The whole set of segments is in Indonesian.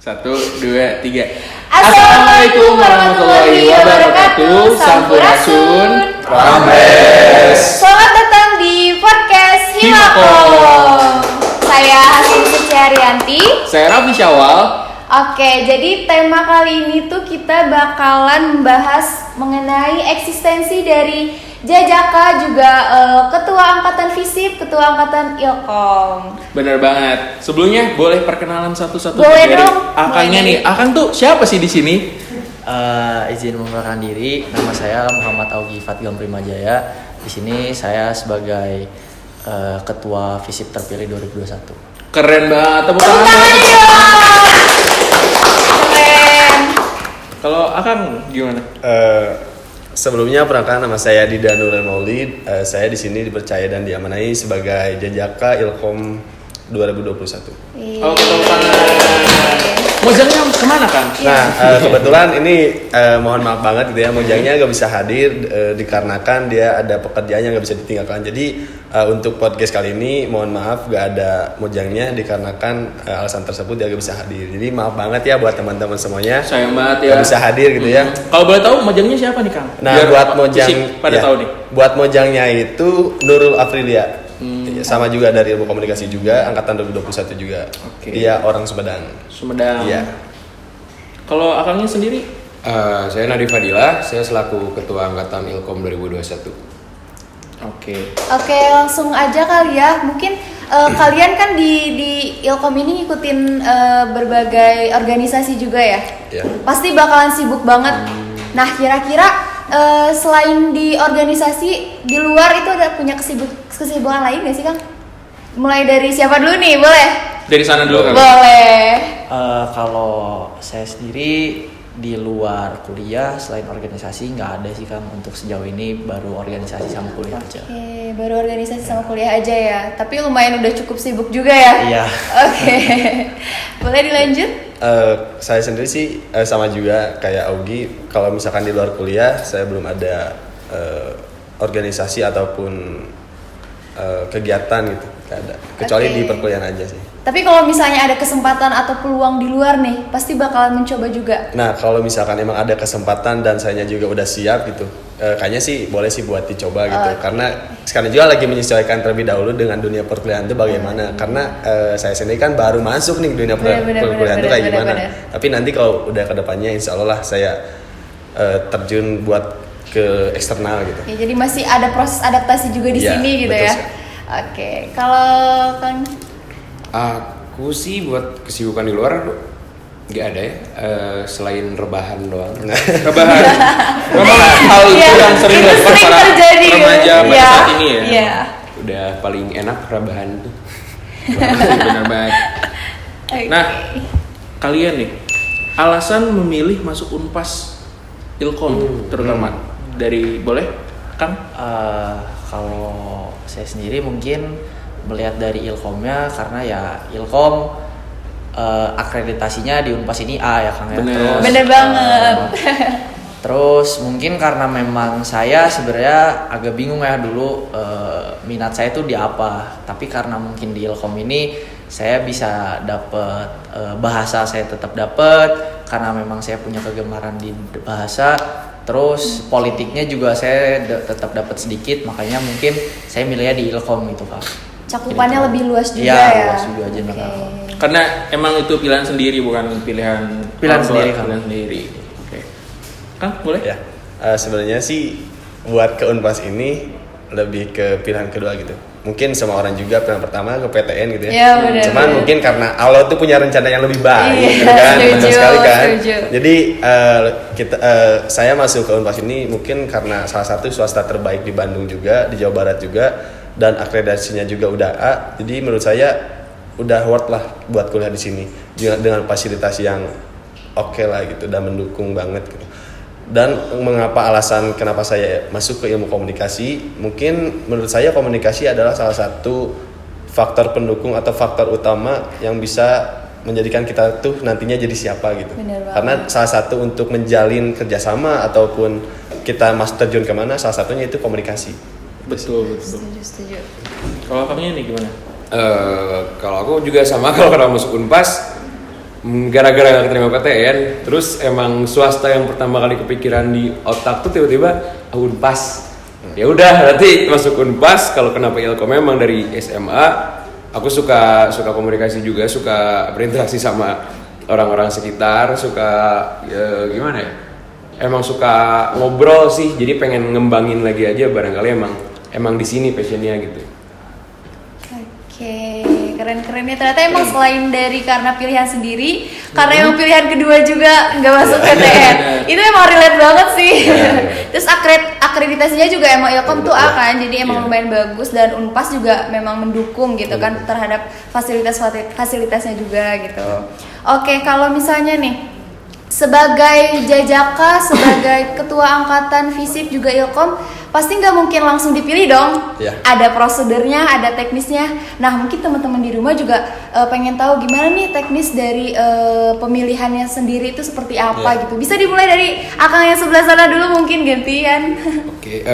1, 2, 3. Assalamualaikum warahmatullahi wabarakatuh. Sampurasun. Rames. Selamat datang di podcast Himakom. Saya Hasim Suciarianti. Saya Raffi Syawal. Oke, jadi tema kali ini tuh kita bakalan membahas mengenai eksistensi dari Jajaka, juga Ketua Angkatan FISIP, Ketua Angkatan Ilkom. Bener banget. Sebelumnya boleh perkenalan satu-satu Boleh dari dong. Akangnya nih. Akang tuh siapa sih di sini? Izin memperkenalkan diri, nama saya Muhammad Augie Fatgam Primajaya. Di sini saya sebagai Ketua FISIP terpilih 2021. Keren banget. Tepuk Tepuk tangan. tangan dong. Keren. Kalau Akang gimana? Sebelumnya perkenalkan, nama saya Dida Nurul Maulid. Saya di sini dipercaya dan diamanai sebagai Jajaka Ilkom 2021. Oh, tepuk tangan. Mojangnya kemana kan? Nah, kebetulan ini mohon maaf banget gitu ya, Mojangnya nggak bisa hadir dikarenakan dia ada pekerjaan yang nggak bisa ditinggalkan. Jadi untuk podcast kali ini mohon maaf nggak ada Mojangnya dikarenakan alasan tersebut dia nggak bisa hadir. Jadi maaf banget ya buat teman-teman semuanya Sayang banget ya. nggak bisa hadir gitu ya. Kalau boleh tahu Mojangnya siapa nih Kang? Nah, Biar buat fisik Mojang pada ya, tahu nih. buat Mojangnya itu Nurul Afrilia. Sama juga dari ilmu komunikasi juga, angkatan 2021 juga. Oke. Dia orang Sumedang. Sumedang. Iya. Kalau Akangnya sendiri? Saya Nadi Fadila, saya selaku Ketua Angkatan Ilkom 2021. Oke. Oke, langsung aja kali ya. Mungkin kalian kan di Ilkom ini ngikutin berbagai organisasi juga ya. Iya. Pasti bakalan sibuk banget. Nah, kira-kira selain di organisasi di luar itu ada punya kesibukan lain gak sih, Kang? Mulai dari siapa dulu nih? Boleh? Dari sana dulu Kang. Boleh. Kalau saya sendiri di luar kuliah selain organisasi nggak ada sih Kang, untuk sejauh ini baru organisasi sama kuliah aja. Oke, baru organisasi sama kuliah aja ya. Tapi lumayan udah cukup sibuk juga ya. Iya. Oke. Boleh dilanjut? Saya sendiri sih sama juga kayak Augie. Kalau misalkan di luar kuliah, saya belum ada organisasi ataupun kegiatan gitu. Nggak ada. Kecuali Oke. di perkuliahan aja sih. Tapi kalau misalnya ada kesempatan atau peluang di luar nih, pasti bakalan mencoba juga. Nah, kalau misalkan emang ada kesempatan dan saya juga udah siap gitu, kayaknya sih boleh sih buat dicoba gitu. Karena sekarang juga lagi menyesuaikan terlebih dahulu dengan dunia perkuliahan itu bagaimana. Karena saya sendiri kan baru masuk nih dunia perkuliahan itu kayak gimana. Tapi nanti kalau udah kedepannya insya Allah lah saya terjun buat ke eksternal gitu. Ya, jadi masih ada proses adaptasi juga di Iya, sini gitu betul ya. sekali. Oke, kalau Kang Aku sih buat kesibukan di luar nggak ada ya, selain rebahan doang. Rebahan. Memang hal itu Iya, yang sering itu dilakukan sering para terjadi, remaja pada iya, saat ini ya. Iya. Udah paling enak rebahan tuh. Benar banget. Oke. Nah, kalian nih, alasan memilih masuk Unpas Ilkom terutama dari boleh Kang? Kalau saya sendiri mungkin melihat dari Ilkomnya, karena ya Ilkom akreditasinya di Unpas ini A ya Kang ya. Bener. Bener banget. Terus mungkin karena memang saya sebenarnya agak bingung ya dulu minat saya tuh di apa. Tapi karena mungkin di Ilkom ini saya bisa dapet bahasa, saya tetap dapet karena memang saya punya kegemaran di bahasa. Terus politiknya juga saya tetap dapat sedikit, makanya mungkin saya milihnya di Ilkom itu Kak. Cakupannya Gitu. lebih luas juga Iya, ya. luas juga general. Oke. Karena emang itu pilihan sendiri bukan pilihan orang tua, Sendiri Kang. pilihan sendiri. Oke. Kang, boleh? Ya, sebenarnya sih buat ke Unpas ini lebih ke pilihan kedua gitu. Mungkin sama orang juga pilihan pertama ke PTN gitu ya. Iya, benar, Cuman benar. mungkin karena Allah tuh punya rencana yang lebih baik, Iya, gitu kan, setuju, benar sekali kan. setuju. Jadi saya masuk ke Unpas ini mungkin karena salah satu swasta terbaik di Bandung juga, di Jawa Barat juga, dan akreditasinya juga udah A. Jadi menurut saya udah worth lah buat kuliah di sini dengan fasilitas yang oke lah gitu dan mendukung banget gitu. Dan mengapa alasan kenapa saya masuk ke ilmu komunikasi, mungkin menurut saya komunikasi adalah salah satu faktor pendukung atau faktor utama yang bisa menjadikan kita tuh nantinya jadi siapa gitu. Bener banget. Karena salah satu untuk menjalin kerjasama ataupun kita masuk terjun kemana, salah satunya itu komunikasi. Betul. Setuju. Kalau Kangnya nih gimana? Kalau aku juga sama, kalau masuk Unpas gara-gara gak keterima PTN, terus emang swasta yang pertama kali kepikiran di otak tuh tiba-tiba Unpas. Ya udah, nanti masuk Unpas. Kalau kenapa Ilkom memang dari SMA, aku suka komunikasi juga, suka berinteraksi sama orang-orang sekitar, suka ya, gimana ya? Emang suka ngobrol sih, jadi pengen ngembangin lagi aja, barangkali emang di sini passionnya gitu. Oke, keren-keren ya. Ternyata emang selain dari karena pilihan sendiri, karena emang pilihan kedua juga nggak masuk PTN. Itu emang relate banget sih. Terus akreditasinya juga emang Ilkom tuh A kan, jadi emang lumayan bagus, dan Unpas juga memang mendukung gitu kan terhadap fasilitasnya juga gitu. Oke, kalau misalnya nih sebagai Jajaka, sebagai ketua angkatan FISIP juga Ilkom, pasti nggak mungkin langsung dipilih dong. Iya. Ada prosedurnya, ada teknisnya. Nah, mungkin teman-teman di rumah juga pengen tahu gimana nih teknis dari pemilihannya sendiri itu seperti apa gitu. Bisa dimulai dari akang yang sebelah sana dulu mungkin gantian. Oke,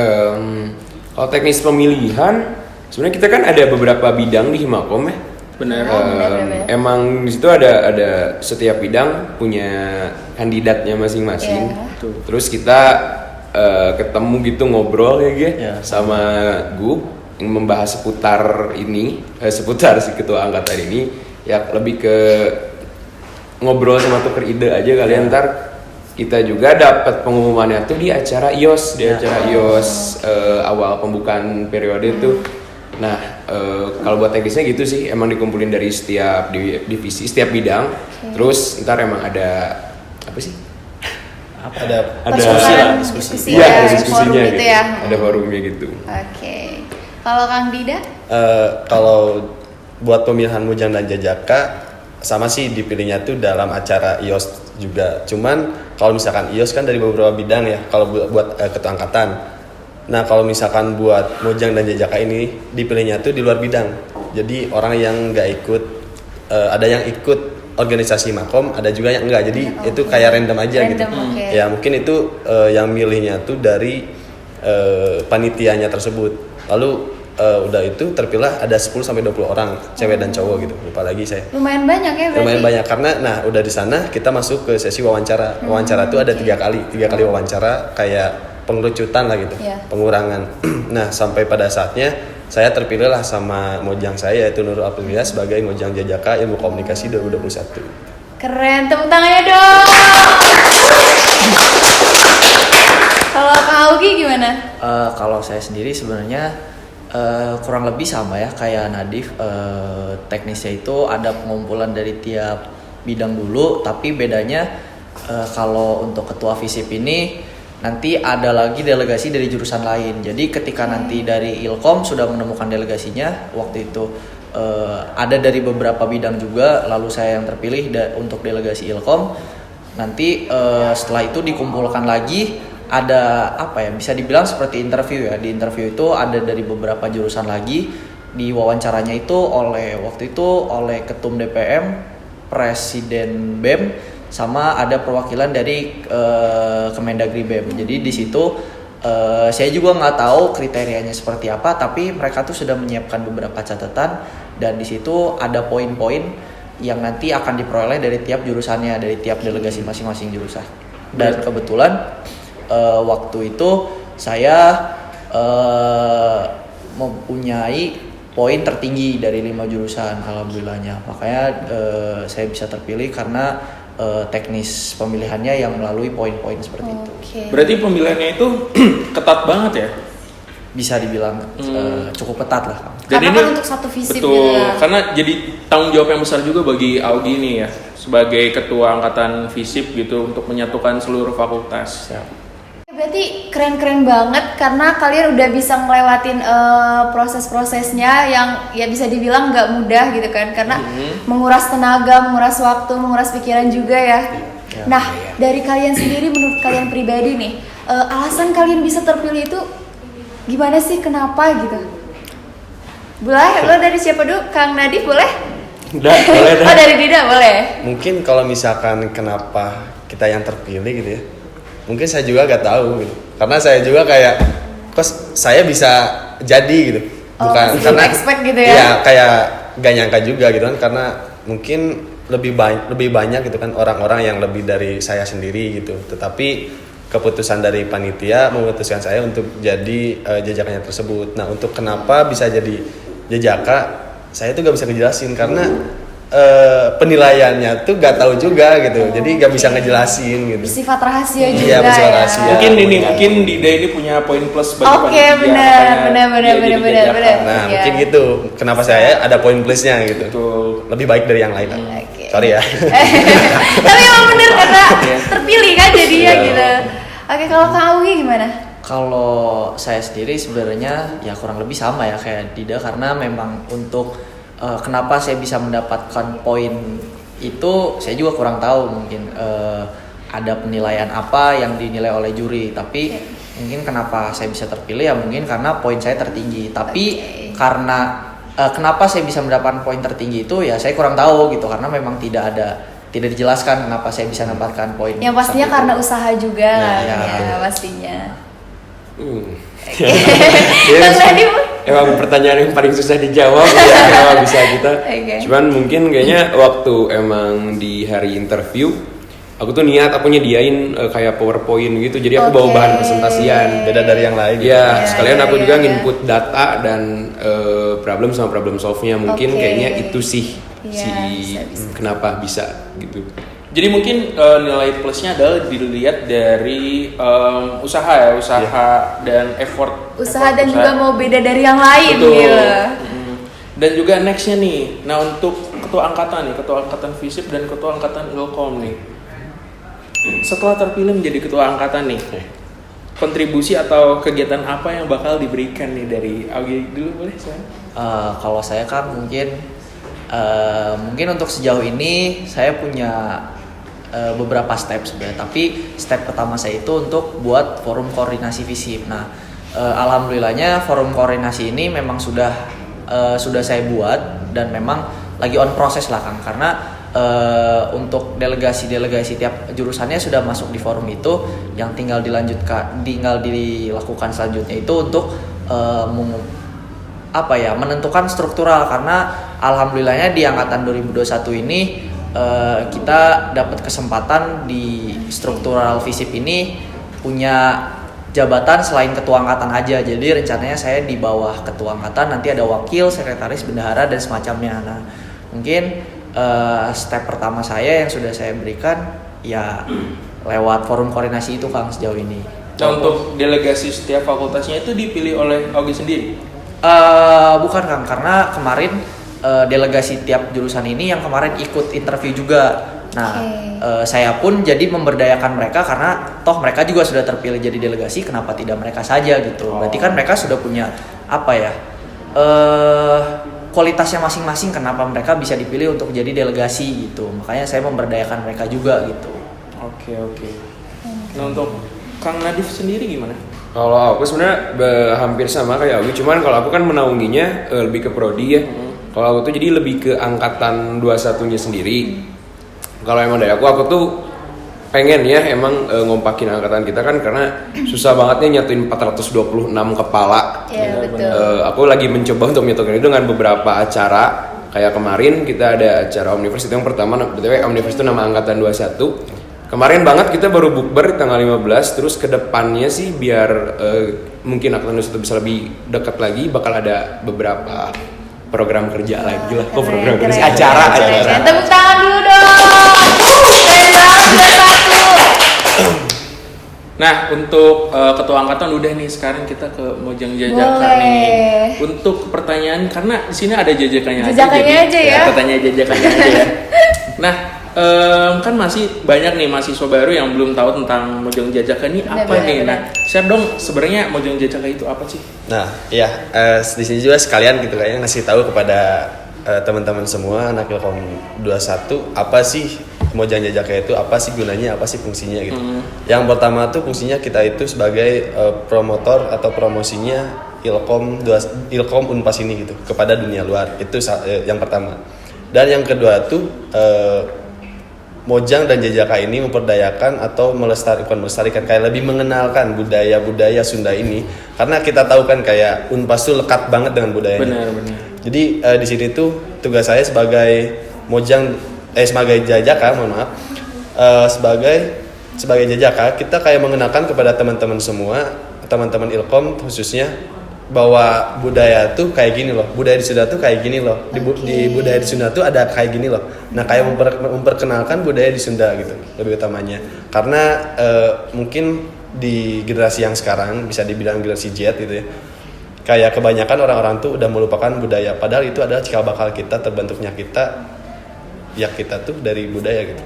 kalau teknis pemilihan, sebenarnya kita kan ada beberapa bidang di Himakom ya. Benar. benar. Emang di situ ada setiap bidang punya kandidatnya masing-masing. Iya. Terus kita ketemu gitu ngobrol ya Ge, sama Gu yang membahas seputar ini, seputar si ketua angkatan ini, ya lebih ke ngobrol sama tuker ide aja kalian. Ntar kita juga dapat pengumumannya tuh di acara IOS, awal pembukaan periode tuh. Nah, kalau buat teknisnya gitu sih, emang dikumpulin dari setiap divisi, setiap bidang. Terus ntar emang ada apa sih? Ada diskusi Iya, ya, ada diskusinya forum gitu. gitu ya. Ada forumnya gitu. Oke. Kalau Kang Dida? Kalau buat pemilihan Mujang dan Jajaka sama sih dipilihnya tuh dalam acara IOS juga. Cuman kalau misalkan IOS kan dari beberapa bidang ya. Kalau buat ketua angkatan. Nah kalau misalkan buat Mujang dan Jajaka ini dipilihnya tuh di luar bidang. Jadi orang yang nggak ikut, ada yang ikut organisasi Makom, ada juga yang enggak. Jadi itu kayak random aja gitu. Okay. Ya mungkin itu yang milihnya tuh dari panitianya tersebut. Lalu udah itu terpilih ada 10 sampai 20 orang cewek dan cowok gitu. Lupa lagi saya. Lumayan banyak ya berarti. Lumayan banyak karena udah di sana kita masuk ke sesi wawancara. Wawancara tuh ada 3 kali wawancara kayak pengerucutan lah gitu. Pengurangan. Nah, sampai pada saatnya saya terpilih lah sama mojang saya yaitu Nurul Aprilia sebagai Mojang Jajaka Ilmu Komunikasi 2021. Keren, tepuk tangannya dong. Kalau Kang Augi gimana? Kalau saya sendiri sebenarnya kurang lebih sama ya kayak Nadif. Teknisnya itu ada pengumpulan dari tiap bidang dulu, tapi bedanya kalau untuk ketua FISIP ini nanti ada lagi delegasi dari jurusan lain. Jadi ketika nanti dari Ilkom sudah menemukan delegasinya, waktu itu ada dari beberapa bidang juga, lalu saya yang terpilih untuk delegasi Ilkom. Nanti setelah itu dikumpulkan lagi, ada apa ya, bisa dibilang seperti interview ya. Di interview itu ada dari beberapa jurusan lagi. Di wawancaranya itu waktu itu oleh Ketum DPM, Presiden BEM, sama ada perwakilan dari Kemendagri BEM. Jadi di situ saya juga nggak tahu kriterianya seperti apa, tapi mereka tuh sudah menyiapkan beberapa catatan dan di situ ada poin-poin yang nanti akan diperoleh dari tiap jurusannya, dari tiap delegasi masing-masing jurusan. Dan kebetulan waktu itu saya mempunyai poin tertinggi dari 5 jurusan, alhamdulillahnya. Makanya saya bisa terpilih karena teknis pemilihannya yang melalui poin-poin seperti itu. Berarti pemilihannya itu ketat banget ya? Bisa dibilang cukup ketat lah. Karena kan untuk satu FISIP betul, gitu ya. karena jadi tanggung jawab yang besar juga bagi Augi nih ya, sebagai ketua angkatan FISIP gitu untuk menyatukan seluruh fakultas. Berarti keren-keren banget karena kalian udah bisa ngelewatin proses-prosesnya yang ya bisa dibilang nggak mudah gitu kan, karena menguras tenaga, menguras waktu, menguras pikiran juga ya. Nah, dari kalian sendiri, menurut kalian pribadi nih, alasan kalian bisa terpilih itu gimana sih, kenapa gitu? Boleh, lo dari siapa dulu? Kang Nadif boleh? Boleh. Oh, dari Dida boleh. Mungkin kalau misalkan kenapa kita yang terpilih gitu ya, mungkin saya juga gak tahu gitu. Karena saya juga kayak, kok saya bisa jadi gitu. Bukan masih karena expect gitu ya? Iya, kayak gak nyangka juga gitu kan, karena mungkin lebih banyak gitu kan orang-orang yang lebih dari saya sendiri gitu. Tetapi keputusan dari panitia memutuskan saya untuk jadi jajakannya tersebut. Nah, untuk kenapa bisa jadi jajaka, saya tuh gak bisa ngejelasin karena penilaiannya tuh gak tahu juga gitu. Jadi gak bisa ngejelasin gitu. Bersifat rahasia juga Iya, bersifat ya. rahasia. Mungkin Dida ini punya poin plus bagi Oke, panitia, benar, makanya dia jadi benar. jajaka. Nah, Iya. mungkin gitu. Kenapa saya ada poin plusnya gitu. Betul. Lebih baik dari yang lain. Oke. Sorry ya. Tapi emang bener karena terpilih kan jadinya Iya. gitu. Oke, kalau Kang Augi gimana? Kalau saya sendiri sebenarnya ya kurang lebih sama ya kayak Dida, karena memang untuk kenapa saya bisa mendapatkan poin itu saya juga kurang tahu. Mungkin ada penilaian apa yang dinilai oleh juri, tapi mungkin kenapa saya bisa terpilih ya mungkin karena poin saya tertinggi. Tapi karena kenapa saya bisa mendapatkan poin tertinggi itu ya saya kurang tahu gitu, karena memang tidak dijelaskan kenapa saya bisa mendapatkan poin. Yang pastinya satu karena itu. usaha juga Nah, kan ya. ya pastinya. Ya, Kang Nadiem? emang pertanyaan yang paling susah dijawab ya, kalau bisa kita. Oke. Cuman mungkin kayaknya waktu emang di hari interview, aku tuh niat aku nyediain kayak PowerPoint gitu. Jadi aku bawa Oke. bahan presentasian. Beda dari yang lain gitu. Ya, sekalian aku juga iya. nginput data dan problem sama problem solve-nya. Mungkin Oke. kayaknya itu sih Iya, bisa. kenapa bisa gitu. Jadi mungkin nilai plusnya adalah dilihat dari usaha ya, dan effort. Usaha dan juga mau beda dari yang lain Betul. gitu. Dan juga nextnya nih, nah untuk ketua angkatan FISIP dan ketua angkatan Ilkom nih, setelah terpilih menjadi ketua angkatan nih, kontribusi atau kegiatan apa yang bakal diberikan nih dari Augi dulu, boleh saya? Kalau saya kan mungkin untuk sejauh ini saya punya beberapa step sebenarnya, tapi step pertama saya itu untuk buat forum koordinasi FISIP. Nah, alhamdulillahnya forum koordinasi ini memang sudah saya buat dan memang lagi on proses lah Kang, karena untuk delegasi tiap jurusannya sudah masuk di forum itu, yang tinggal dilakukan selanjutnya itu untuk menentukan struktural, karena alhamdulillahnya di angkatan 2021 ini kita dapat kesempatan di struktural FISIP ini punya jabatan selain ketua angkatan aja. Jadi rencananya saya di bawah ketua angkatan, nanti ada wakil, sekretaris, bendahara dan semacamnya. Nah, mungkin step pertama saya yang sudah saya berikan ya lewat forum koordinasi itu Kang sejauh ini. Nah, untuk delegasi setiap fakultasnya itu dipilih oleh Augi sendiri? Bukan Kang, karena kemarin delegasi tiap jurusan ini yang kemarin ikut interview juga. Nah, saya pun jadi memberdayakan mereka karena toh mereka juga sudah terpilih jadi delegasi, kenapa tidak mereka saja gitu. Berarti kan mereka sudah punya kualitasnya masing-masing, kenapa mereka bisa dipilih untuk jadi delegasi gitu. Makanya saya memberdayakan mereka juga gitu. Oke. Nah, untuk Kang Nadif sendiri gimana? Kalau aku sebenarnya hampir sama kayak Augi, cuman kalau aku kan menaunginya lebih ke prodi ya. Kalau aku tuh jadi lebih ke angkatan 21-nya sendiri. Kalau emang dari aku tuh pengen ya emang ngompakin angkatan kita kan, karena susah bangetnya nyatuin 426 kepala. Iya, betul. Aku lagi mencoba untuk menyatukan itu dengan beberapa acara. Kayak kemarin kita ada acara Omniverse, itu yang pertama, BTW Omniverse itu nama angkatan 21. Kemarin banget kita baru bukber tanggal 15, terus ke depannya sih biar mungkin angkatan 21 bisa lebih dekat lagi, bakal ada beberapa program kerja lagi lah. Oh, program kerja, acara. Tepuk tangan dulu dong. Keren banget 21. Nah, untuk ketua angkatan udah nih, sekarang kita ke Mojang Jajaka Boleh. nih. Untuk pertanyaan, karena di sini ada jajakannya Jajakannya jadi aja ya. Kita tanya jajakannya aja ya. Nah, kan masih banyak nih mahasiswa baru yang belum tahu tentang Mojang Jajaka ini apa nih. Benar. Nah, share dong sebenarnya Mojang Jajaka itu apa sih? Nah, ya di sini juga sekalian gitu kayaknya ngasih tahu kepada teman-teman semua anak Ilkom 21 apa sih Mojang Jajaka itu, apa sih gunanya, apa sih fungsinya gitu. Yang pertama tuh fungsinya kita itu sebagai promotor atau promosinya Ilkom Unpas ini gitu kepada dunia luar. Itu yang pertama. Dan yang kedua tuh Mojang dan Jajaka ini memperdayakan atau melestarikan kayak lebih mengenalkan budaya Sunda ini, karena kita tahu kan kayak Unpas tuh lekat banget dengan budayanya. Benar. Jadi di sini tuh tugas saya sebagai Mojang sebagai Jajaka, mohon maaf. Sebagai Jajaka, kita kayak mengenalkan kepada teman-teman semua, teman-teman Ilkom khususnya, bahwa budaya tuh kayak gini loh, budaya di Sunda tuh kayak gini loh, di budaya di Sunda tuh ada kayak gini loh. Nah, kayak memperkenalkan budaya di Sunda gitu lebih utamanya, karena mungkin di generasi yang sekarang bisa dibilang generasi Z gitu ya, kayak kebanyakan orang-orang tuh udah melupakan budaya, padahal itu adalah cikal bakal kita, terbentuknya kita, ya kita tuh dari budaya gitu.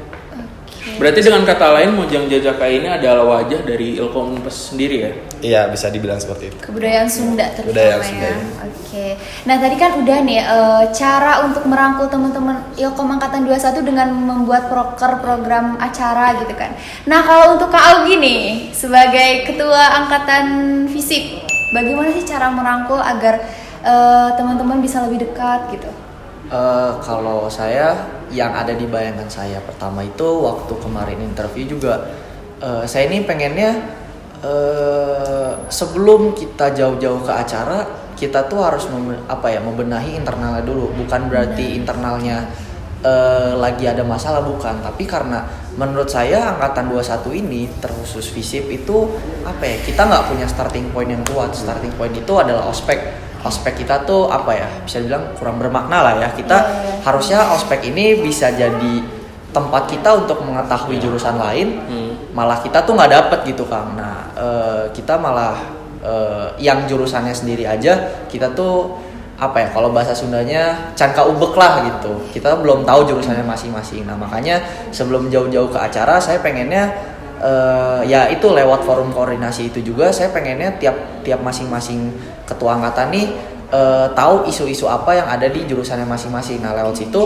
Berarti dengan kata lain Mojang Jajaka ini adalah wajah dari Ilkom Unpes sendiri ya? Iya, bisa dibilang seperti itu. Kebudayaan Sunda terutama Budaya Sunda, ya. ya. Oke. Nah, tadi kan udah nih cara untuk merangkul teman-teman Ilkom angkatan 21 dengan membuat program acara gitu kan. Nah, kalau untuk Kak Augie nih sebagai ketua angkatan FISIP, bagaimana sih cara merangkul agar teman-teman bisa lebih dekat gitu? Kalau saya, yang ada di bayangan saya pertama itu waktu kemarin interview juga, saya ini pengennya sebelum kita jauh-jauh ke acara, kita tuh harus membenahi internalnya dulu. Bukan berarti internalnya lagi ada masalah, bukan, tapi karena menurut saya angkatan 21 ini terkhusus FISIP itu kita nggak punya starting point yang kuat. Starting point itu adalah ospek kita tuh bisa dibilang kurang bermakna lah ya. Kita harusnya ospek ini bisa jadi tempat kita untuk mengetahui jurusan lain, malah kita tuh nggak dapet gitu Kang. Nah, kita malah yang jurusannya sendiri aja kita tuh kalau bahasa Sundanya canka ubek lah gitu. Kita belum tahu jurusannya masing-masing. Nah, makanya sebelum jauh-jauh ke acara, saya pengennya ya itu lewat forum koordinasi itu juga, saya pengennya tiap masing-masing ketua angkatan nih tahu isu-isu apa yang ada di jurusannya masing-masing. Nah, lewat situ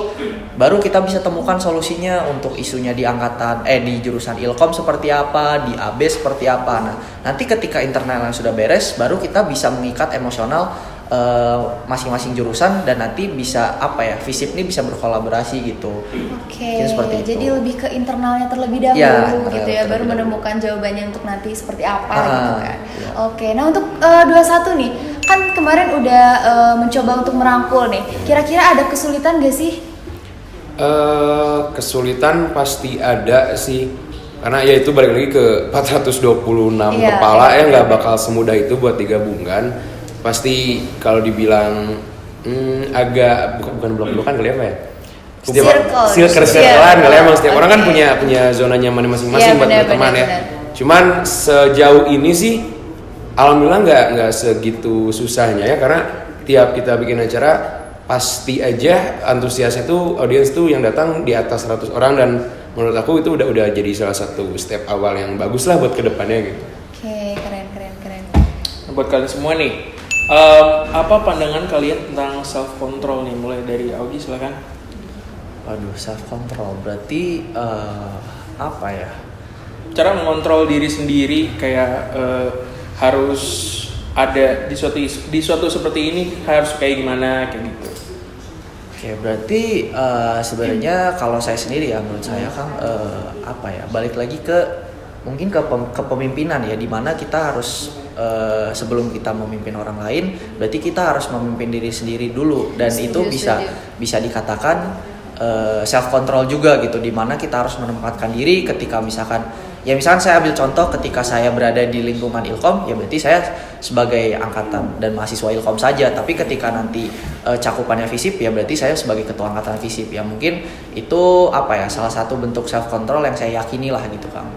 baru kita bisa temukan solusinya untuk isunya di di jurusan Ilkom seperti apa, di AB seperti apa. Nah, nanti ketika internalnya sudah beres, baru kita bisa mengikat emosional masing-masing jurusan, dan nanti bisa FISIP ini bisa berkolaborasi gitu. Oke. Seperti itu. Jadi lebih ke internalnya terlebih dahulu Ya, gitu ya, baru terlebih menemukan jawabannya untuk nanti seperti apa gitu kan. Ya. Oke. Nah, untuk 21 nih, kan kemarin udah mencoba untuk merangkul nih. Kira-kira ada kesulitan gak sih? Kesulitan pasti ada sih, karena ya itu balik lagi ke 426 Iya, kepala iya. ya, nggak bakal semudah itu buat digabungkan. Pasti kalau dibilang agak bukan blok-blokan kali ya. Circle-circlean kali ya, emang setiap orang kan punya zona nyamannya masing-masing buat berteman ya. Cuman sejauh ini sih alhamdulillah nggak segitu susahnya ya, karena tiap kita bikin acara pasti aja antusiasnya tuh, audiens tuh yang datang di atas 100 orang, dan menurut aku itu udah jadi salah satu step awal yang bagus lah buat kedepannya gitu. Oke, keren. Buat kalian semua nih, apa pandangan kalian tentang self control nih? Mulai dari Augie, silakan. Waduh, self control berarti Cara mengontrol diri sendiri, kayak harus ada di suatu seperti ini harus kayak gimana, kayak gitu. Oke, berarti sebenarnya kalau saya sendiri ya, menurut saya Kang balik lagi ke mungkin ke kepemimpinan ya, dimana kita harus sebelum kita memimpin orang lain, berarti kita harus memimpin diri sendiri dulu, dan itu bisa dikatakan self control juga gitu, dimana kita harus menempatkan diri ketika misalkan saya ambil contoh, ketika saya berada di lingkungan Ilkom, ya berarti saya sebagai angkatan dan mahasiswa Ilkom saja, tapi ketika nanti cakupannya FISIP, ya berarti saya sebagai ketua angkatan FISIP. Ya mungkin itu salah satu bentuk self control yang saya yakini lah gitu Kang.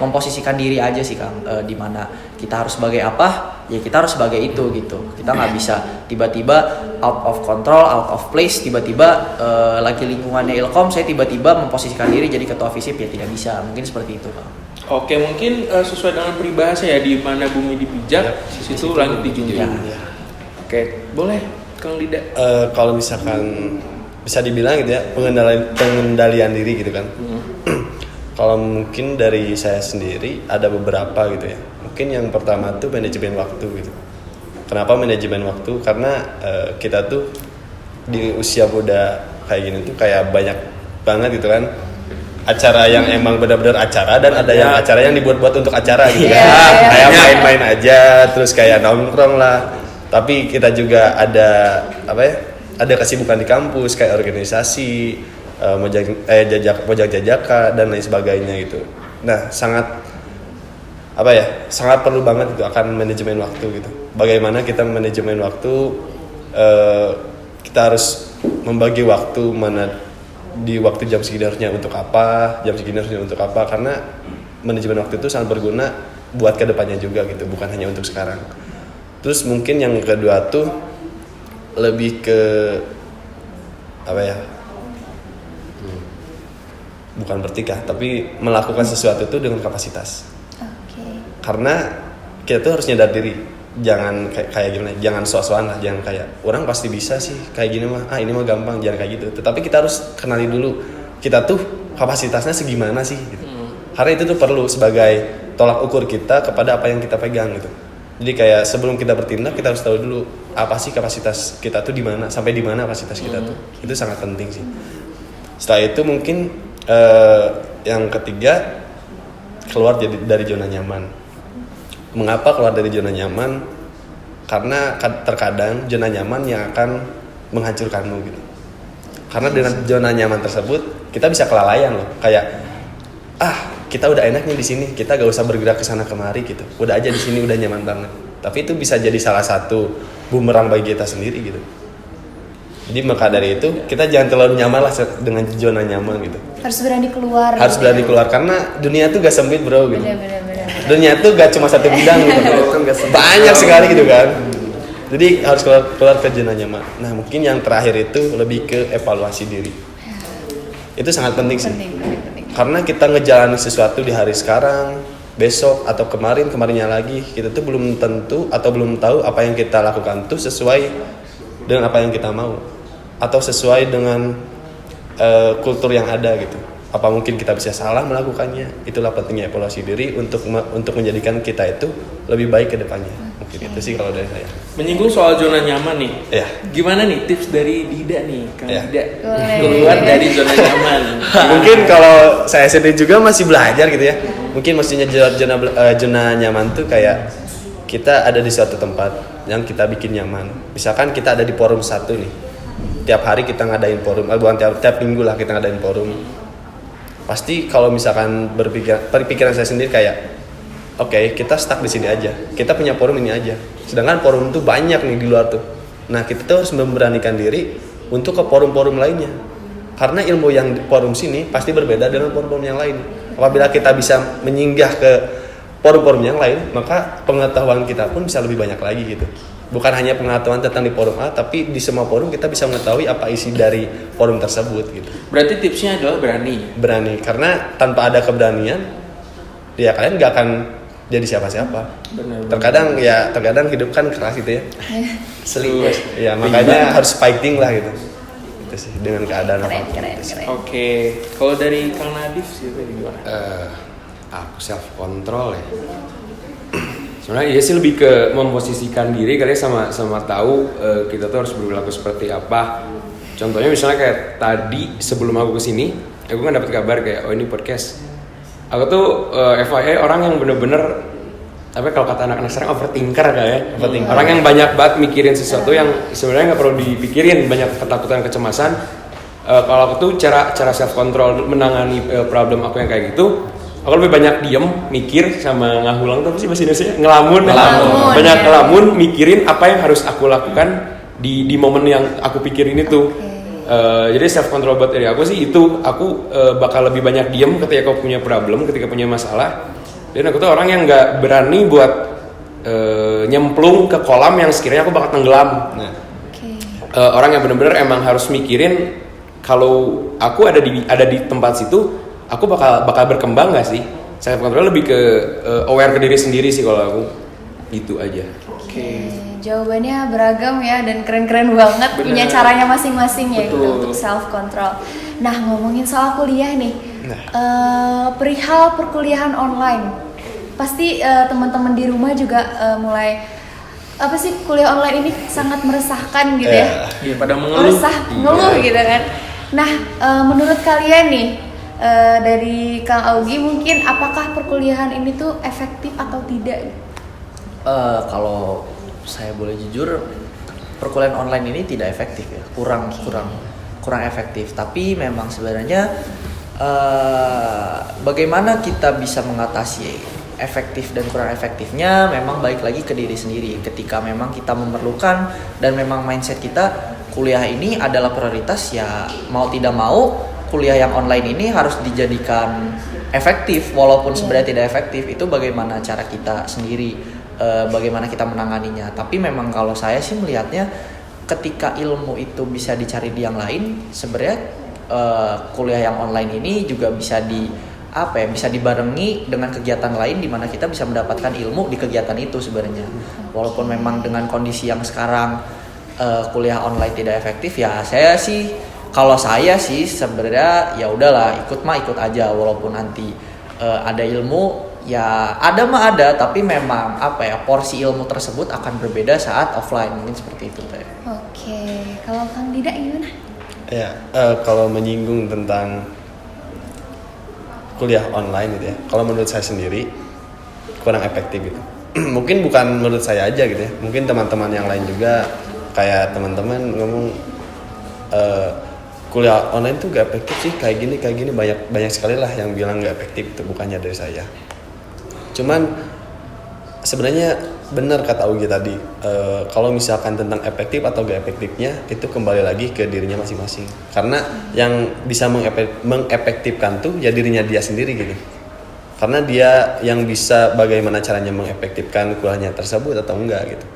Memposisikan diri aja sih Kang, dimana kita harus sebagai apa, ya kita harus sebagai itu gitu. Kita nggak bisa tiba-tiba out of control, out of place, tiba-tiba lagi lingkungannya Ilkom, saya tiba-tiba memposisikan diri jadi ketua FISIP, ya tidak bisa. Mungkin seperti itu Kang. Oke, mungkin sesuai dengan peribahasa ya, di mana bumi dipijak, situ langit dijunjung. Ya. Oke, boleh Kang Dida. Kalau misalkan bisa dibilang gitu ya, pengendalian diri gitu kan. Kalau mungkin dari saya sendiri ada beberapa gitu ya. Mungkin yang pertama tuh manajemen waktu gitu. Kenapa manajemen waktu? Karena kita tuh di usia muda kayak gini tuh kayak banyak banget gitu kan acara yang emang benar-benar acara, dan ada yang acara yang dibuat-buat untuk acara gitu kan. Kayak main-main aja, terus kayak nongkrong lah. Tapi kita juga ada ada kesibukan di kampus kayak organisasi, jajaka dan lain sebagainya gitu. Nah, sangat perlu banget itu akan manajemen waktu gitu. Bagaimana kita manajemen waktu, kita harus membagi waktu mana di waktu jam segini harusnya untuk apa, jam segini harusnya untuk apa, karena manajemen waktu itu sangat berguna buat kedepannya juga gitu, bukan hanya untuk sekarang. Terus mungkin yang kedua tuh lebih ke bukan bertikah, tapi melakukan sesuatu itu dengan kapasitas. Karena kita tuh harus nyadar diri, jangan kayak gimana, jangan sok-sokan lah, jangan kayak orang pasti bisa sih kayak gini mah, ini mah gampang, jangan kayak gitu. Tetapi kita harus kenali dulu kita tuh kapasitasnya segimana sih gitu. Karena itu tuh perlu sebagai tolak ukur kita kepada apa yang kita pegang gitu. Jadi kayak sebelum kita bertindak, kita harus tahu dulu apa sih kapasitas kita tuh di mana, sampai di mana kapasitas kita tuh. Itu sangat penting sih. Setelah itu mungkin yang ketiga, keluar dari zona nyaman. Mengapa keluar dari zona nyaman? Karena terkadang zona nyaman yang akan menghancurkanmu gitu. Karena dengan zona nyaman tersebut kita bisa kelalaian loh. Kayak kita udah enaknya di sini, kita gak usah bergerak ke sana kemari gitu. Udah aja di sini udah nyaman banget. Tapi itu bisa jadi salah satu bumerang bagi kita sendiri gitu. Jadi maka dari itu kita jangan terlalu nyaman lah dengan zona nyaman gitu. Harus berani keluar. Harus berani keluar karena dunia tuh gak sempit bro gitu. Bener. Dunia tuh gak cuma satu bidang gitu. Banyak sekali gitu kan. Jadi harus keluar ke zona nyaman. Nah mungkin yang terakhir itu lebih ke evaluasi diri. Itu sangat penting sih. Penting. Karena kita ngejalanin sesuatu di hari sekarang, besok atau kemarinnya lagi, kita tuh belum tentu atau belum tahu apa yang kita lakukan tuh sesuai dengan apa yang kita mau atau sesuai dengan kultur yang ada gitu. Apa mungkin kita bisa salah melakukannya? Itulah pentingnya evaluasi diri untuk menjadikan kita itu lebih baik ke depannya. Mungkin itu sih kalau dari saya. Menyinggung soal zona nyaman nih. Iya. Gimana nih tips dari Dida nih, Kang Iya. Dida Boleh. keluar dari zona nyaman? Mungkin kalau saya sendiri juga masih belajar gitu ya. Mungkin maksudnya zona nyaman tuh kayak kita ada di suatu tempat yang kita bikin nyaman. Misalkan kita ada di forum satu nih. Tiap hari kita ngadain forum, bukan tiap minggu lah kita ngadain forum. Pasti kalau misalkan berpikiran saya sendiri kayak oke, kita stuck di sini aja. Kita punya forum ini aja. Sedangkan forum tuh banyak nih di luar tuh. Nah, kita tuh harus memberanikan diri untuk ke forum-forum lainnya. Karena ilmu yang di forum sini pasti berbeda dengan forum-forum yang lain. Apabila kita bisa menyinggah ke forum-forum yang lain, maka pengetahuan kita pun bisa lebih banyak lagi gitu. Bukan hanya pengetahuan tentang di forum A, tapi di semua forum kita bisa mengetahui apa isi dari forum tersebut gitu. Berarti tipsnya adalah berani, karena tanpa ada keberanian, ya kalian gak akan jadi siapa-siapa. Benar. Terkadang hidup kan keras gitu ya. Selingkuh. Ya makanya harus fighting lah gitu. Itu sih dengan keadaan Keren. Oke, kalau dari Kang Nadif sih gimana? Aku self control ya. Sebenarnya iya sih lebih ke memposisikan diri kali ya, sama tahu kita tuh harus berlaku seperti apa. Contohnya misalnya kayak tadi sebelum aku kesini, aku kan dapat kabar kayak ini podcast. Aku tuh FYI orang yang bener-bener kalau kata anak-anak sekarang overthinker kayak. Orang yang banyak banget mikirin sesuatu yang sebenarnya nggak perlu dipikirin, banyak ketakutan, kecemasan. Kalau aku tuh cara self control menangani problem aku yang kayak gitu. Aku lebih banyak diem, mikir sama ngahulang tuh apa sih bahasa Indonesia? Ngelamun. Banyak ngelamun, mikirin apa yang harus aku lakukan di momen yang aku pikirin itu. Jadi self control buat diri aku sih itu, aku bakal lebih banyak diem ketika aku punya problem, ketika punya masalah. Dan aku tuh orang yang nggak berani buat nyemplung ke kolam yang sekiranya aku bakal tenggelam. Orang yang benar-benar emang harus mikirin kalau aku ada di tempat situ. Aku bakal berkembang nggak sih? Self control lebih ke aware ke diri sendiri sih kalau aku. Itu aja. Oke. Jawabannya beragam ya dan keren-keren banget. Bener. Punya caranya masing-masing ya gitu Betul. untuk self control. Nah ngomongin soal kuliah nih, perihal perkuliahan online, pasti teman-teman di rumah juga mulai apa sih kuliah online ini sangat meresahkan gitu ya? Iya, pada mengeluh. Ngeluh gitu kan. Nah menurut kalian nih. Dari Kang Augie mungkin apakah perkuliahan ini tuh efektif atau tidak? Kalau saya boleh jujur, perkuliahan online ini tidak efektif ya, kurang kurang efektif. Tapi memang sebenarnya bagaimana kita bisa mengatasi efektif dan kurang efektifnya memang baik lagi ke diri sendiri. Ketika memang kita memerlukan dan memang mindset kita kuliah ini adalah prioritas, ya mau tidak mau kuliah yang online ini harus dijadikan efektif walaupun sebenarnya tidak efektif. Itu bagaimana cara kita sendiri, bagaimana kita menanganinya. Tapi memang kalau saya sih melihatnya ketika ilmu itu bisa dicari di yang lain, sebenarnya kuliah yang online ini juga bisa bisa dibarengi dengan kegiatan lain di mana kita bisa mendapatkan ilmu di kegiatan itu sebenarnya. Walaupun memang dengan kondisi yang sekarang kuliah online tidak efektif, ya kalau saya sih sebenarnya ya udahlah, ikut aja, walaupun nanti ada ilmu ya ada, tapi memang porsi ilmu tersebut akan berbeda saat offline, mungkin seperti itu teh. Oke, kalau Kang Dida gimana? Ya, kalau menyinggung tentang kuliah online gitu ya, kalau menurut saya sendiri kurang efektif gitu. Mungkin bukan menurut saya aja gitu ya, mungkin teman-teman yang lain juga, kayak teman-teman ngomong kuliah online tuh gak efektif sih, kayak gini banyak sekali lah yang bilang gak efektif. Itu bukannya dari saya, cuman sebenarnya benar kata Ugi tadi, kalau misalkan tentang efektif atau gak efektifnya itu kembali lagi ke dirinya masing-masing. Karena yang bisa mengefektifkan tuh ya dirinya dia sendiri gitu. Karena dia yang bisa bagaimana caranya mengefektifkan kuliahnya tersebut atau enggak gitu.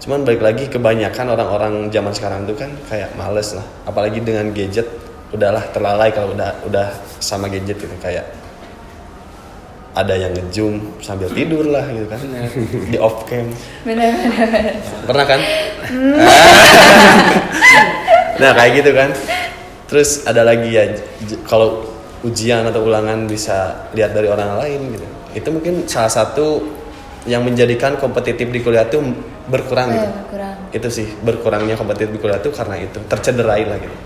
Cuman balik lagi, kebanyakan orang-orang zaman sekarang tuh kan kayak males lah, apalagi dengan gadget, udahlah terlalai kalau udah sama gadget gitu. Kayak ada yang nge-zoom sambil tidur lah gitu kan, di off cam. Benar. Pernah kan? Nah kayak gitu kan. Terus ada lagi ya, kalau ujian atau ulangan bisa lihat dari orang lain gitu. Itu mungkin salah satu yang menjadikan kompetitif di kuliah itu berkurang gitu. Berkurang. Itu sih, berkurangnya kompetitif di kuliah itu karena itu, tercederai lah gitu.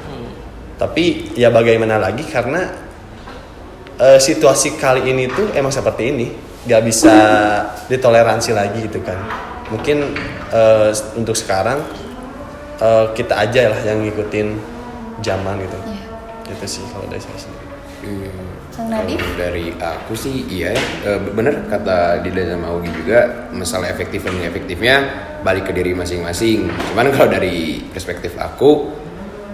Tapi ya bagaimana lagi, karena situasi kali ini tuh emang seperti ini, gak bisa ditoleransi lagi gitu kan. Mungkin untuk sekarang kita aja lah yang ngikutin zaman gitu. Itu sih kalau dari saya sendiri. Kang Nadif? Kalau dari aku sih iya, bener kata Dida sama Ugi juga, masalah efektif dan efektifnya balik ke diri masing-masing. Cuman kalau dari perspektif aku,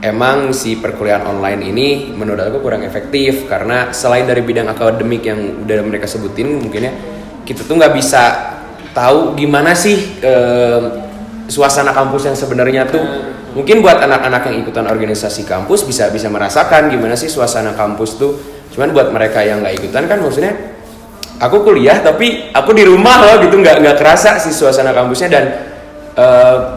emang si perkuliahan online ini menurut aku kurang efektif, karena selain dari bidang akademik yang udah mereka sebutin, mungkin ya kita tuh nggak bisa tahu gimana sih suasana kampus yang sebenarnya tuh. Mungkin buat anak-anak yang ikutan organisasi kampus bisa merasakan gimana sih suasana kampus tuh. Cuman buat mereka yang nggak ikutan kan, maksudnya aku kuliah tapi aku di rumah loh gitu, nggak kerasa sih suasana kampusnya. Dan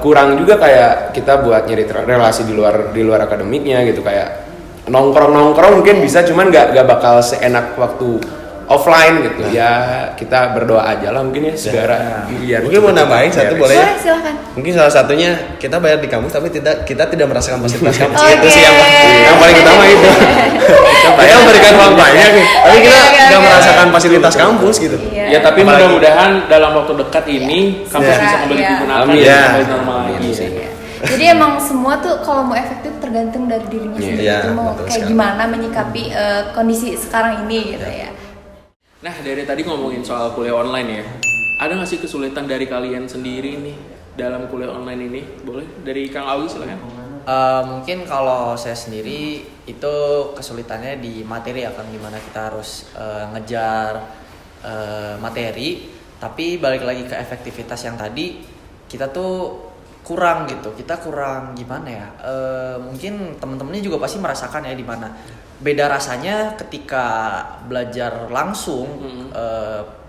kurang juga kayak kita buat nyari relasi di luar akademiknya gitu, kayak nongkrong mungkin bisa, cuman nggak bakal seenak waktu offline gitu. Ya kita berdoa aja lah mungkin ya segera. Mungkin mau nambahin satu boleh ya? Boleh, silakan. Mungkin salah satunya kita bayar di kampus tapi kita tidak merasakan fasilitas kampus. Oke. Itu sih yang paling utama itu. Kita memberikan uang banyak nih, tapi kita tidak merasakan fasilitas kampus gitu. Ya tapi mudah-mudahan dalam waktu dekat ini kampus bisa kembali digunakan Amin. dan Ya. kembali normal lagi. Jadi emang semua tuh kalau mau efektif tergantung dari dirinya sendiri. Iya, Itu mau betul kayak sekali. gimana menyikapi kondisi sekarang ini gitu ya. Nah dari tadi ngomongin soal kuliah online ya, ada nggak sih kesulitan dari kalian sendiri nih dalam kuliah online ini? Boleh dari Kang Awi silakan. Mungkin kalau saya sendiri itu kesulitannya di materi ya kan, dimana kita harus ngejar materi, tapi balik lagi ke efektivitas yang tadi, kita tuh kurang gitu, kita kurang gimana ya, mungkin teman-temannya juga pasti merasakan ya, dimana beda rasanya ketika belajar langsung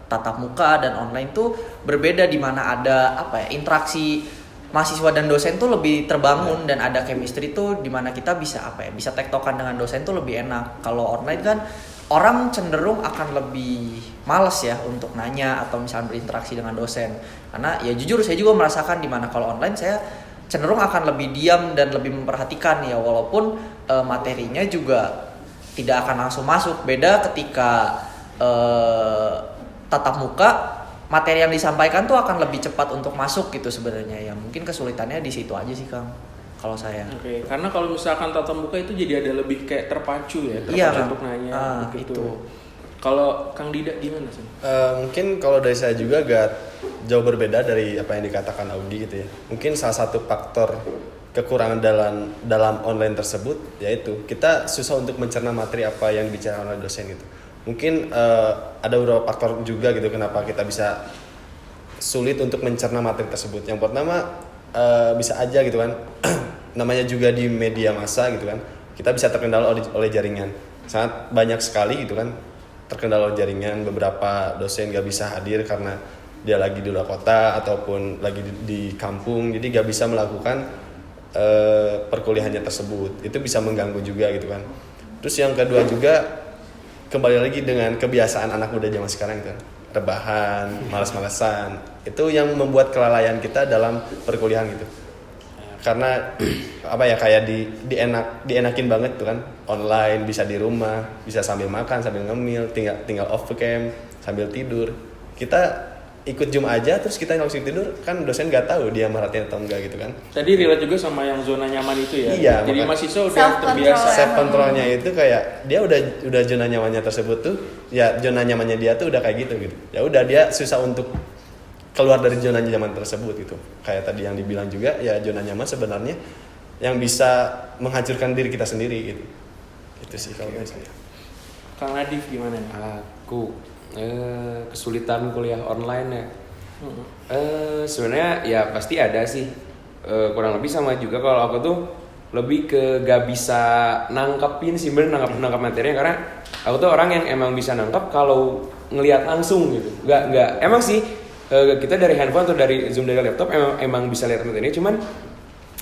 tatap muka dan online tuh berbeda, dimana ada interaksi mahasiswa dan dosen tuh lebih terbangun dan ada chemistry tuh dimana kita bisa bisa tektokan dengan dosen tuh lebih enak. Kalau online kan orang cenderung akan lebih males ya untuk nanya atau misalnya berinteraksi dengan dosen, karena ya jujur saya juga merasakan dimana kalau online saya cenderung akan lebih diam dan lebih memperhatikan ya, walaupun materinya juga tidak akan langsung masuk. Beda ketika tatap muka, materi yang disampaikan tuh akan lebih cepat untuk masuk gitu sebenarnya ya. Mungkin kesulitannya di situ aja sih Kang. kalau saya. Oke, karena kalau misalkan tatap muka itu jadi ada lebih kayak terpacu ya, Iya, terpacu Kang. untuk nanya gitu. Itu. Kalau Kang Dida gimana sih? Mungkin kalau dari saya juga agak jauh berbeda dari apa yang dikatakan Audi gitu ya. Mungkin salah satu faktor kekurangan dalam online tersebut yaitu kita susah untuk mencerna materi apa yang dibicarakan oleh dosen gitu. Mungkin ada beberapa faktor juga gitu kenapa kita bisa sulit untuk mencerna materi tersebut. Yang pertama bisa aja gitu kan, namanya juga di media massa gitu kan, kita bisa terkendala oleh jaringan. Sangat banyak sekali gitu kan terkendala oleh jaringan. Beberapa dosen gak bisa hadir karena dia lagi di luar kota ataupun lagi di kampung, jadi gak bisa melakukan perkuliahannya tersebut. Itu bisa mengganggu juga gitu kan. Terus yang kedua juga kembali lagi dengan kebiasaan anak muda zaman sekarang gitu kan, rebahan, malas-malasan, itu yang membuat kelalaian kita dalam perkuliahan gitu. Karena apa ya, kayak dienakin banget tuh kan, online, bisa di rumah, bisa sambil makan, sambil ngemil, tinggal off cam, sambil tidur. Kita ikut Zoom aja terus kita langsung tidur, kan dosen nggak tahu dia merhatiin atau enggak gitu kan. Tadi relate juga sama yang zona nyaman itu ya. Iya, Jadi makanya mahasiswa udah Self-control. terbiasa. Self controlnya itu kayak dia udah zona nyamannya tersebut tuh, ya zona nyamannya dia tuh udah kayak gitu. Ya udah, dia susah untuk keluar dari zona nyaman tersebut gitu. Kayak tadi yang dibilang juga, ya zona nyaman sebenarnya yang bisa menghancurkan diri kita sendiri gitu. Itu sih kalau dari saya. Kang Nadif gimana nih? Aku kesulitan kuliah online ya. Sebenarnya ya pasti ada sih. Kurang lebih sama juga kalau aku tuh lebih ke gak bisa nangkepin sih, bener nangkap materinya, karena aku tuh orang yang emang bisa nangkep kalau ngelihat langsung gitu. Gak emang sih kita dari handphone atau dari Zoom dari laptop emang bisa lihat materinya, cuman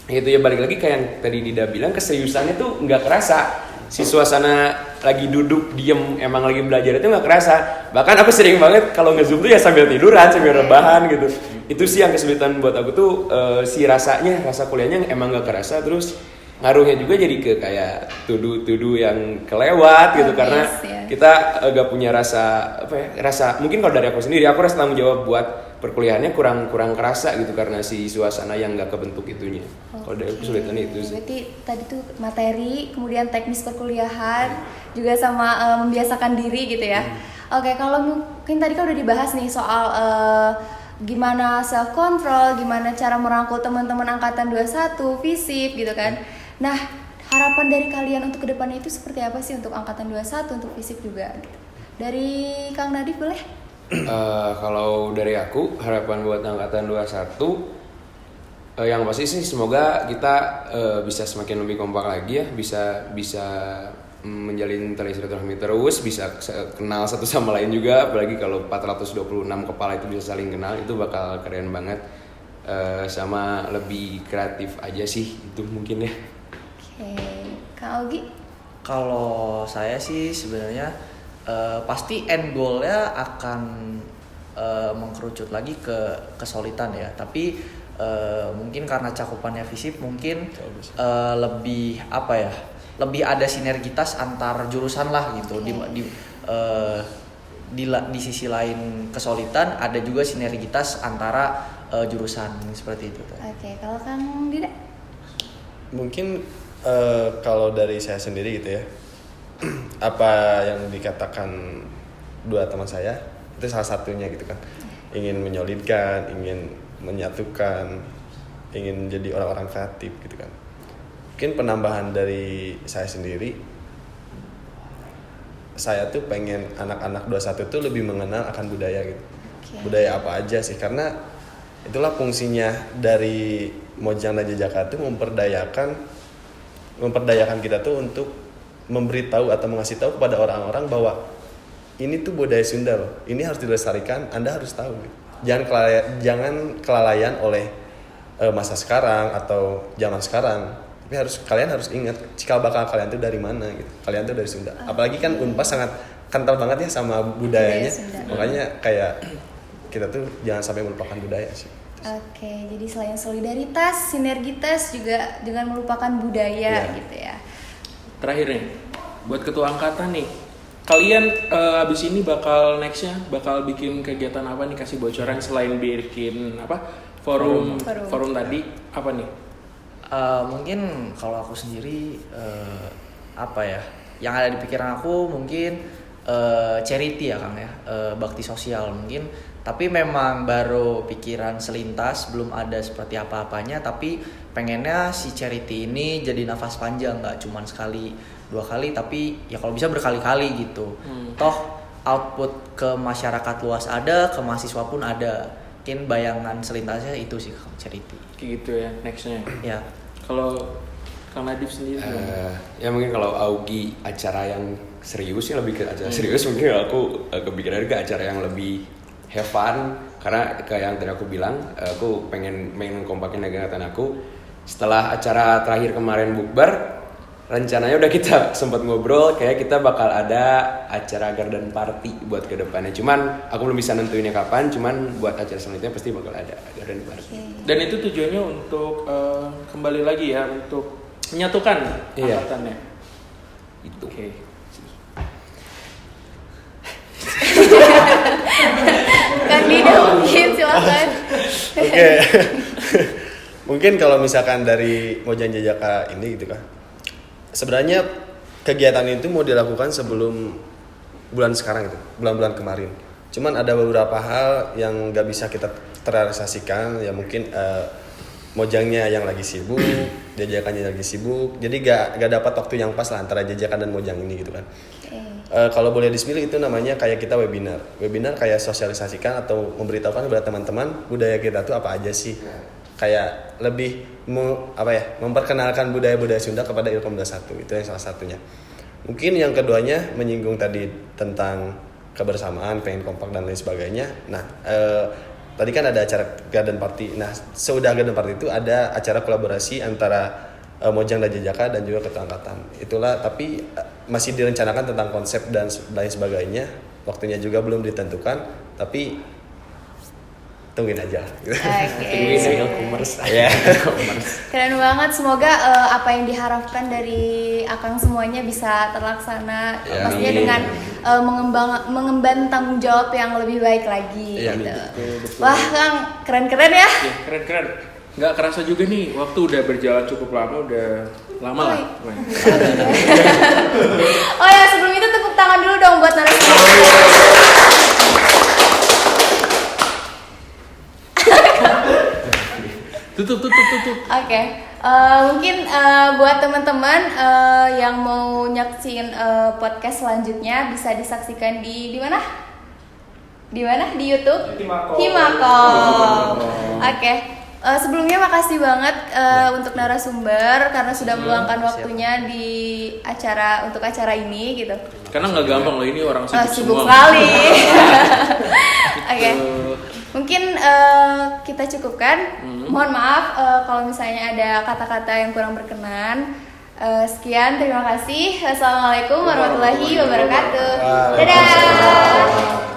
itu ya balik lagi kayak yang tadi Dida bilang, keseriusannya tuh nggak kerasa. Si suasana lagi duduk diem emang lagi belajar itu nggak kerasa. Bahkan aku sering banget kalau nge-zoom tuh ya sambil tiduran, sambil rebahan gitu. Itu sih yang kesulitan buat aku tuh, si rasa kuliahnya emang nggak kerasa. Terus ngaruhnya juga jadi ke kayak tuduh yang kelewat gitu, karena ya. kita gak punya rasa mungkin kalau dari aku sendiri, aku rasa tanggung jawab buat perkuliahannya kurang kerasa gitu karena si suasana yang nggak kebentuk itunya. Kalau dari aku kesulitan itu sih. Berarti tadi tuh materi, kemudian teknis perkuliahan, juga sama membiasakan diri gitu ya. Oke, kalau mungkin tadi kan udah dibahas nih soal gimana self control, gimana cara merangkul teman-teman angkatan 21, FISIP gitu kan. Nah, harapan dari kalian untuk kedepannya itu seperti apa sih untuk angkatan 21, untuk FISIP juga gitu. Dari Kang Nadif boleh? Kalau dari aku, harapan buat angkatan 21 yang pasti sih semoga kita bisa semakin lebih kompak lagi ya, bisa menjalin tali silaturahmi terus, bisa kenal satu sama lain juga, apalagi kalau 426 kepala itu bisa saling kenal, itu bakal keren banget. Sama lebih kreatif aja sih, itu mungkin ya. Oke, Kang Augi? Kalau saya sih sebenarnya pasti end goalnya akan mengkerucut lagi ke kesulitan ya. Tapi mungkin karena cakupannya FISIP mungkin lebih apa ya? Lebih ada sinergitas antar jurusan lah gitu. Di sisi lain kesulitan ada juga sinergitas antara jurusan seperti itu. Oke, kalau Kang Dida? Mungkin kalau dari saya sendiri gitu ya, apa yang dikatakan dua teman saya itu salah satunya gitu kan, ingin menyolidkan, ingin menyatukan, ingin jadi orang-orang kreatif gitu kan. Mungkin penambahan dari saya sendiri, saya tuh pengen anak-anak 21 tuh lebih mengenal akan budaya gitu. Budaya apa aja sih, karena itulah fungsinya dari Mojang dan Jajaka tuh memperdayakan kita tuh untuk memberitahu atau mengasih tahu kepada orang-orang bahwa ini tuh budaya Sunda loh, ini harus dilestarikan, Anda harus tahu gitu. Jangan kelalaian oleh masa sekarang atau zaman sekarang, tapi kalian harus ingat cikal bakal kalian tuh dari mana gitu. Kalian tuh dari Sunda. Apalagi kan Unpas sangat kental banget ya sama budayanya. Makanya kayak kita tuh jangan sampai melupakan budaya sih. Oke, jadi selain solidaritas, sinergitas juga dengan melupakan budaya gitu ya. Terakhir nih, buat ketua angkatan nih, kalian abis ini nextnya bakal bikin kegiatan apa nih? Kasih bocoran selain bikin forum tadi apa nih? Mungkin kalau aku sendiri apa ya? Yang ada di pikiran aku mungkin charity ya Kang ya, bakti sosial mungkin. Tapi memang baru pikiran selintas, belum ada seperti apa-apanya. Tapi pengennya si charity ini jadi nafas panjang, nggak cuma sekali 2 kali, tapi ya kalau bisa berkali-kali gitu. Toh output ke masyarakat luas ada, ke mahasiswa pun ada. Mungkin bayangan selintasnya itu sih charity. Kayak gitu ya nextnya. Ya. Kalau Kang Nadif sendiri gimana? Ya mungkin kalau Augie acara yang serius ya, lebih ke acara serius, mungkin aku kepikiran ke acara yang lebih have fun, karena kayak yang tadi aku bilang, aku pengen kompakin angkatan aku. Setelah acara terakhir kemarin bukber, rencananya udah kita sempat ngobrol kayak kita bakal ada acara garden party buat kedepannya. Cuman aku belum bisa nentuinnya kapan, cuman buat acara selanjutnya pasti bakal ada garden party. Dan itu tujuannya untuk kembali lagi ya, untuk menyatukan angkatannya. Itu. Oke. Kang Dida mungkin silakan. Oke. Mungkin kalau misalkan dari Mojang Jajaka ini gitu kan. Sebenarnya kegiatan itu mau dilakukan sebelum bulan sekarang gitu, bulan-bulan kemarin. Cuman ada beberapa hal yang nggak bisa kita terrealisasikan, ya mungkin Mojangnya yang lagi sibuk, Jajakannya lagi sibuk, jadi gak dapat waktu yang pas lah antara Jajakan dan Mojang ini gitu kan. Kalau boleh di-spill itu namanya kayak kita webinar kayak sosialisasikan atau memberitahukan kepada teman-teman budaya kita tuh apa aja sih, kayak lebih memperkenalkan budaya-budaya Sunda kepada Ilkom 21, itu yang salah satunya. Mungkin yang keduanya menyinggung tadi tentang kebersamaan, pengen kompak dan lain sebagainya. Nah, tadi kan ada acara garden party. Nah, seudah garden party itu ada acara kolaborasi antara Mojang dan Jajaka dan juga ketua angkatan. Itulah, tapi masih direncanakan tentang konsep dan lain sebagainya. Waktunya juga belum ditentukan, tapi tungguin aja. Oke. Commerce. Ya. Keren banget. Semoga apa yang diharapkan dari Akang semuanya bisa terlaksana. Ya, Pastinya amin. dengan mengemban tanggung jawab yang lebih baik lagi. Ya, gitu. betul. Wah, Kang, keren-keren ya. Ya, keren. Nggak kerasa juga nih, waktu udah berjalan cukup lama, udah lama lah. Oh ya, sebelum itu tepuk tangan dulu dong buat narasumber. Tutup. Oke, mungkin buat teman-teman yang mau nyaksin podcast selanjutnya bisa disaksikan di mana? Di mana? Di YouTube? Himakom. Oke. Sebelumnya makasih banget untuk narasumber karena sudah meluangkan waktunya di untuk acara ini gitu. Karena nggak gampang loh, ini orang sibuk Sibuk semua. sekali. Oke. Mungkin kita cukupkan. Mohon maaf kalau misalnya ada kata-kata yang kurang berkenan. Sekian, terima kasih. Wassalamualaikum warahmatullahi wabarakatuh. Dadah.